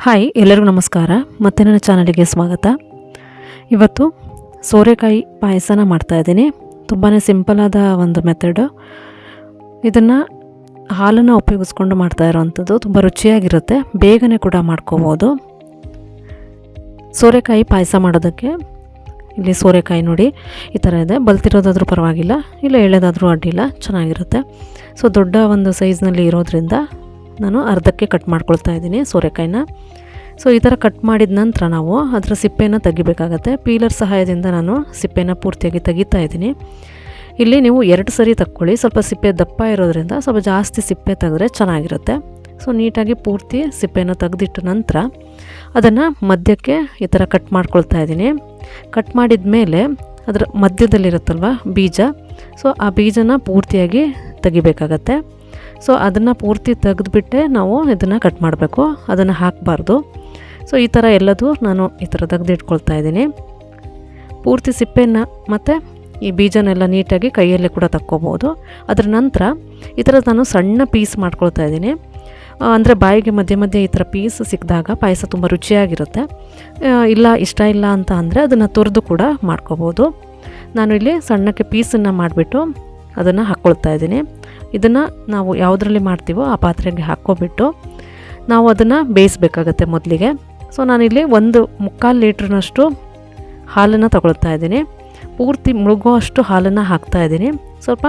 Hi ಎಲ್ಲರಿಗೂ ನಮಸ್ಕಾರ. ಮತ್ತೆ ನನ್ನ ಚಾನಲಿಗೆ ಸ್ವಾಗತ. ಇವತ್ತು ಸೋರೆಕಾಯಿ ಪಾಯಸನ ಮಾಡ್ತಾಯಿದ್ದೀನಿ. ತುಂಬಾ ಸಿಂಪಲಾದ ಒಂದು ಮೆಥಡು. ಇದನ್ನು ಹಾಲನ್ನು ಉಪಯೋಗಿಸ್ಕೊಂಡು ಮಾಡ್ತಾ ಇರೋವಂಥದ್ದು. ತುಂಬ ರುಚಿಯಾಗಿರುತ್ತೆ, ಬೇಗನೆ ಕೂಡ ಮಾಡ್ಕೋಬೋದು. ಸೋರೆಕಾಯಿ ಪಾಯಸ ಮಾಡೋದಕ್ಕೆ ಇಲ್ಲಿ ಸೋರೆಕಾಯಿ ನೋಡಿ ಈ ಥರ ಇದೆ. ಬಲ್ತಿರೋದಾದರೂ ಪರವಾಗಿಲ್ಲ, ಇಲ್ಲ ಎಳೆದಾದರೂ ಅಡ್ಡಿಲ್ಲ, ಚೆನ್ನಾಗಿರುತ್ತೆ. ಸೊ ದೊಡ್ಡ ಒಂದು ಸೈಜ್ನಲ್ಲಿ ಇರೋದ್ರಿಂದ ನಾನು ಅರ್ಧಕ್ಕೆ ಕಟ್ ಮಾಡ್ಕೊಳ್ತಾ ಇದ್ದೀನಿ ಸೋರೆಕಾಯಿನ. ಸೊ ಈ ಥರ ಕಟ್ ಮಾಡಿದ ನಂತರ ನಾವು ಅದರ ಸಿಪ್ಪೆನ ತೆಗಿಬೇಕಾಗತ್ತೆ. ಪೀಲರ್ ಸಹಾಯದಿಂದ ನಾನು ಸಿಪ್ಪೆನ ಪೂರ್ತಿಯಾಗಿ ತೆಗಿತಾ ಇದ್ದೀನಿ. ಇಲ್ಲಿ ನೀವು 2 ಸರಿ ತಕ್ಕೊಳ್ಳಿ. ಸ್ವಲ್ಪ ಸಿಪ್ಪೆ ದಪ್ಪ ಇರೋದ್ರಿಂದ ಸ್ವಲ್ಪ ಜಾಸ್ತಿ ಸಿಪ್ಪೆ ತೆಗೆದ್ರೆ ಚೆನ್ನಾಗಿರುತ್ತೆ. ಸೊ ನೀಟಾಗಿ ಪೂರ್ತಿ ಸಿಪ್ಪೆನ ತೆಗೆದಿಟ್ಟ ನಂತರ ಅದನ್ನು ಮಧ್ಯಕ್ಕೆ ಈ ಥರ ಕಟ್ ಮಾಡ್ಕೊಳ್ತಾ ಇದ್ದೀನಿ. ಕಟ್ ಮಾಡಿದ ಮೇಲೆ ಅದರ ಮಧ್ಯದಲ್ಲಿರುತ್ತಲ್ವ ಬೀಜ, ಸೊ ಆ ಬೀಜನ ಪೂರ್ತಿಯಾಗಿ ತೆಗಿಬೇಕಾಗತ್ತೆ. ಸೊ ಅದನ್ನು ಪೂರ್ತಿ ತೆಗೆದುಬಿಟ್ಟೆ ನಾವು ಇದನ್ನು ಕಟ್ ಮಾಡಬೇಕು, ಅದನ್ನು ಹಾಕಬಾರ್ದು. ಸೊ ಈ ಥರ ಎಲ್ಲದೂ ನಾನು ಈ ಥರ ತೆಗೆದಿಟ್ಕೊಳ್ತಾ ಇದ್ದೀನಿ. ಪೂರ್ತಿ ಸಿಪ್ಪೆನ ಮತ್ತು ಈ ಬೀಜನೆಲ್ಲ ನೀಟಾಗಿ ಕೈಯಲ್ಲೇ ಕೂಡ ತಕ್ಕೋಬೋದು. ಅದರ ನಂತರ ಈ ಥರ ನಾನು ಸಣ್ಣ ಪೀಸ್ ಮಾಡ್ಕೊಳ್ತಾ ಇದ್ದೀನಿ. ಅಂದರೆ ಬಾಯಿಗೆ ಮಧ್ಯೆ ಮಧ್ಯೆ ಈ ಥರ ಪೀಸ್ ಸಿಕ್ಕಿದಾಗ ಪಾಯಸ ತುಂಬ ರುಚಿಯಾಗಿರುತ್ತೆ. ಇಲ್ಲ ಇಷ್ಟ ಇಲ್ಲ ಅಂತ ಅಂದರೆ ಅದನ್ನು ತುರಿದು ಕೂಡ ಮಾಡ್ಕೋಬೋದು. ನಾನು ಇಲ್ಲಿ ಸಣ್ಣಕ್ಕೆ ಪೀಸನ್ನು ಮಾಡಿಬಿಟ್ಟು ಅದನ್ನು ಹಾಕ್ಕೊಳ್ತಾ ಇದ್ದೀನಿ. ಇದನ್ನು ನಾವು ಯಾವುದರಲ್ಲಿ ಮಾಡ್ತೀವೋ ಆ ಪಾತ್ರೆಗೆ ಹಾಕ್ಕೊಬಿಟ್ಟು ನಾವು ಅದನ್ನು ಬೇಯಿಸಬೇಕಾಗತ್ತೆ ಮೊದಲಿಗೆ. ಸೊ ನಾನಿಲ್ಲಿ 1/4 ಲೀಟ್ರ್ನಷ್ಟು ಹಾಲನ್ನು ತಗೊಳ್ತಾ ಇದ್ದೀನಿ. ಪೂರ್ತಿ ಮುಳುಗೋ ಅಷ್ಟು ಹಾಲನ್ನು ಹಾಕ್ತಾ ಇದ್ದೀನಿ. ಸ್ವಲ್ಪ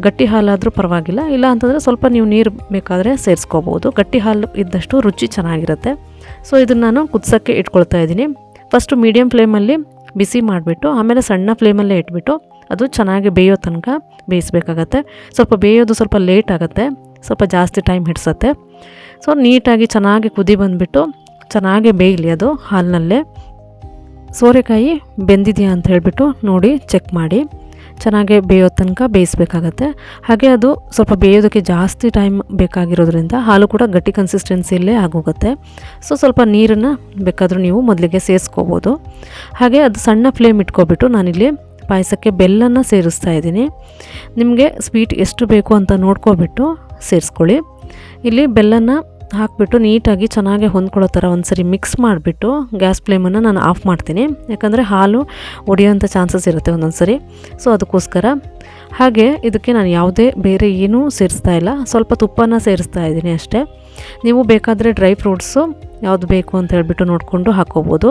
ಗಟ್ಟಿ ಹಾಲಾದರೂ ಪರವಾಗಿಲ್ಲ, ಇಲ್ಲ ಅಂತಂದರೆ ಸ್ವಲ್ಪ ನೀವು ನೀರು ಬೇಕಾದರೆ ಸೇರಿಸ್ಕೋಬೋದು. ಗಟ್ಟಿ ಹಾಲು ಇದ್ದಷ್ಟು ರುಚಿ ಚೆನ್ನಾಗಿರುತ್ತೆ. ಸೊ ಇದನ್ನು ನಾನು ಕುದಿಸೋಕ್ಕೆ ಇಟ್ಕೊಳ್ತಾ ಇದ್ದೀನಿ. ಫಸ್ಟು ಮೀಡಿಯಮ್ ಫ್ಲೇಮಲ್ಲಿ ಬಿಸಿ ಮಾಡಿಬಿಟ್ಟು ಆಮೇಲೆ ಸಣ್ಣ ಫ್ಲೇಮಲ್ಲೇ ಇಟ್ಬಿಟ್ಟು ಅದು ಚೆನ್ನಾಗಿ ಬೇಯೋ ತನಕ ಬೇಯಿಸಬೇಕಾಗತ್ತೆ. ಸ್ವಲ್ಪ ಬೇಯೋದು ಸ್ವಲ್ಪ ಲೇಟ್ ಆಗುತ್ತೆ, ಸ್ವಲ್ಪ ಜಾಸ್ತಿ ಟೈಮ್ ಹಿಡಿಸುತ್ತೆ. ಸೊ ನೀಟಾಗಿ ಚೆನ್ನಾಗಿ ಕುದಿ ಬಂದುಬಿಟ್ಟು ಚೆನ್ನಾಗಿ ಬೇಯಲಿ ಅದು ಹಾಲಿನಲ್ಲೇ. ಸೋರೆಕಾಯಿ ಬೆಂದಿದೆಯಾ ಅಂತ ಹೇಳಿಬಿಟ್ಟು ನೋಡಿ ಚೆಕ್ ಮಾಡಿ ಚೆನ್ನಾಗಿ ಬೇಯೋ ತನಕ ಬೇಯಿಸಬೇಕಾಗತ್ತೆ. ಹಾಗೆ ಅದು ಸ್ವಲ್ಪ ಬೇಯೋದಕ್ಕೆ ಜಾಸ್ತಿ ಟೈಮ್ ಬೇಕಾಗಿರೋದ್ರಿಂದ ಹಾಲು ಕೂಡ ಗಟ್ಟಿ ಕನ್ಸಿಸ್ಟೆನ್ಸಿಯಲ್ಲೇ ಆಗೋಗುತ್ತೆ. ಸೊ ಸ್ವಲ್ಪ ನೀರನ್ನು ಬೇಕಾದರೂ ನೀವು ಮೊದಲಿಗೆ ಸೇರಿಸ್ಕೋಬೋದು. ಹಾಗೆ ಅದು ಸಣ್ಣ ಫ್ಲೇಮ್ ಇಟ್ಕೊಬಿಟ್ಟು ನಾನಿಲ್ಲಿ ಪಾಯಸಕ್ಕೆ ಬೆಲ್ಲನ ಸೇರಿಸ್ತಾ ಇದ್ದೀನಿ. ನಿಮಗೆ ಸ್ವೀಟ್ ಎಷ್ಟು ಬೇಕು ಅಂತ ನೋಡ್ಕೊಬಿಟ್ಟು ಸೇರಿಸ್ಕೊಳ್ಳಿ. ಇಲ್ಲಿ ಬೆಲ್ಲನ ಹಾಕಿಬಿಟ್ಟು ನೀಟಾಗಿ ಚೆನ್ನಾಗಿ ಹೊಂದ್ಕೊಳ್ಳೋ ಥರ ಒಂದು ಸರಿ ಮಿಕ್ಸ್ ಮಾಡಿಬಿಟ್ಟು ಗ್ಯಾಸ್ ಫ್ಲೇಮನ್ನು ನಾನು ಆಫ್ ಮಾಡ್ತೀನಿ. ಯಾಕಂದರೆ ಹಾಲು ಒಡೆಯೋಂಥ ಚಾನ್ಸಸ್ ಇರುತ್ತೆ ಒಂದೊಂದು ಸರಿ. ಸೊ ಅದಕ್ಕೋಸ್ಕರ. ಹಾಗೆ ಇದಕ್ಕೆ ನಾನು ಯಾವುದೇ ಬೇರೆ ಏನೂ ಸೇರಿಸ್ತಾ ಇಲ್ಲ, ಸ್ವಲ್ಪ ತುಪ್ಪನ ಸೇರಿಸ್ತಾ ಇದ್ದೀನಿ ಅಷ್ಟೇ. ನೀವು ಬೇಕಾದರೆ ಡ್ರೈ ಫ್ರೂಟ್ಸು ಯಾವುದು ಬೇಕು ಅಂತ ಹೇಳ್ಬಿಟ್ಟು ನೋಡಿಕೊಂಡು ಹಾಕ್ಕೋಬೋದು.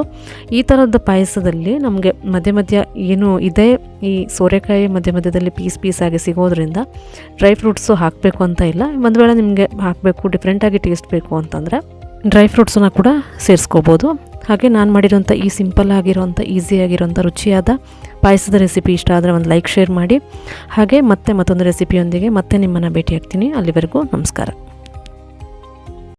ಈ ಥರದ ಪಾಯಸದಲ್ಲಿ ನಮಗೆ ಮಧ್ಯ ಮಧ್ಯ ಏನು ಇದೆ, ಈ ಸೋರೆಕಾಯಿ ಮಧ್ಯ ಮಧ್ಯದಲ್ಲಿ ಪೀಸಾಗಿ ಸಿಗೋದ್ರಿಂದ ಡ್ರೈ ಫ್ರೂಟ್ಸು ಹಾಕಬೇಕು ಅಂತ ಇಲ್ಲ. ಒಂದು ವೇಳೆ ನಿಮಗೆ ಹಾಕಬೇಕು, ಡಿಫ್ರೆಂಟಾಗಿ ಟೇಸ್ಟ್ ಬೇಕು ಅಂತಂದರೆ ಡ್ರೈ ಫ್ರೂಟ್ಸನ್ನು ಕೂಡ ಸೇರಿಸ್ಕೋಬೋದು. ಹಾಗೆ ನಾನು ಮಾಡಿರೋಂಥ ಈ ಸಿಂಪಲ್ ಆಗಿರೋಂಥ ಈಸಿಯಾಗಿರೋಂಥ ರುಚಿಯಾದ ಪಾಯಸದ ರೆಸಿಪಿ ಇಷ್ಟ ಆದರೆ ಒಂದು ಲೈಕ್ ಶೇರ್ ಮಾಡಿ. ಹಾಗೆ ಮತ್ತೊಂದು ರೆಸಿಪಿಯೊಂದಿಗೆ ಮತ್ತೆ ನಿಮ್ಮನ್ನು ಭೇಟಿ ಆಗ್ತೀನಿ. ಅಲ್ಲಿವರೆಗೂ ನಮಸ್ಕಾರ.